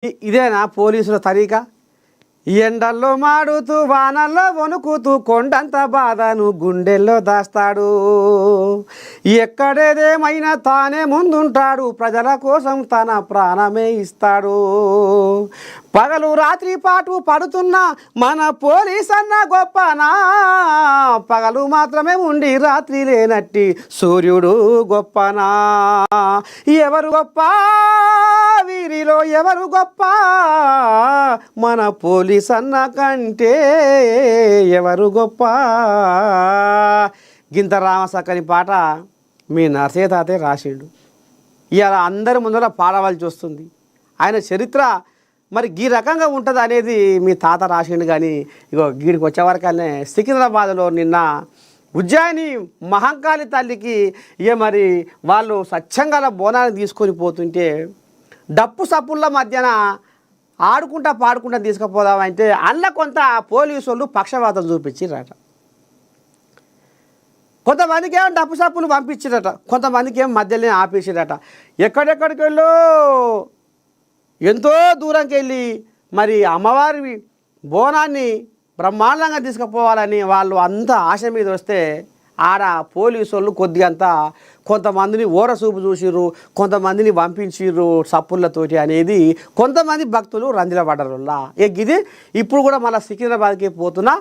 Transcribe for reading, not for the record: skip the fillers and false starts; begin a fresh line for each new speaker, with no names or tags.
ఇదేనా పోలీసుల తరీకా? ఎండల్లో మాడుతూ వానల్లో వణుకుతూ కొండంత బాధను గుండెల్లో దాస్తాడు. ఎక్కడేదేమైనా తానే ముందుంటాడు, ప్రజల కోసం తన ప్రాణమే ఇస్తాడు. పగలు రాత్రి పాటు పడుతున్న మన పోలీస్ అన్న గొప్పనా? పగలు మాత్రమే ఉండి రాత్రి లేనట్టి సూర్యుడు గొప్పనా? ఎవరు గొప్ప వీరిలో ఎవరు గొప్ప? మన పోలీస్ అన్న కంటే ఎవరు గొప్ప? గింత రామసక్కని పాట మీ నరసయ్య తాతయ్య రాసిండు. ఇవాళ అందరి ముందర పాడవలసి వస్తుంది. ఆయన చరిత్ర మరి ఈ రకంగా ఉంటుంది అనేది మీ తాత రాసిండు. కానీ ఇగో గీడికి వచ్చేవరకనే సికింద్రాబాద్లో నిన్న ఉజ్జయిని మహంకాళి తల్లికి ఇక మరి వాళ్ళు స్వచ్ఛంగా బోనాన్ని తీసుకొని పోతుంటే డప్పు సప్పుళ్ళ మధ్యన ఆడుకుంటా పాడుకుంటా తీసుకుపోదామంటే అల్ల కొంత పోలీసు వాళ్ళు పక్షవాతం చూపించిరట. కొంతమందికి ఏమో డప్పు సప్పులు పంపించిరట, కొంతమందికి ఏమో మధ్యలోనే ఆపేసిరట. ఎక్కడెక్కడికి వెళ్ళో ఎంతో దూరంకి వెళ్ళి మరి అమ్మవారి బోనాన్ని బ్రహ్మాండంగా తీసుకుపోవాలని వాళ్ళు అంత ఆశ మీద వస్తే ఆడ పోలీసు వాళ్ళు కొద్దిగంతా కొంతమందిని ఓరసూపు చూసిర్రు, కొంతమందిని పంపించిర్రు సప్పుళ్ళతోటి అనేది కొంతమంది భక్తులు రందిల పడ్డరులా. ఇది ఇప్పుడు కూడా మళ్ళీ సికింద్రాబాద్కి పోతున్నా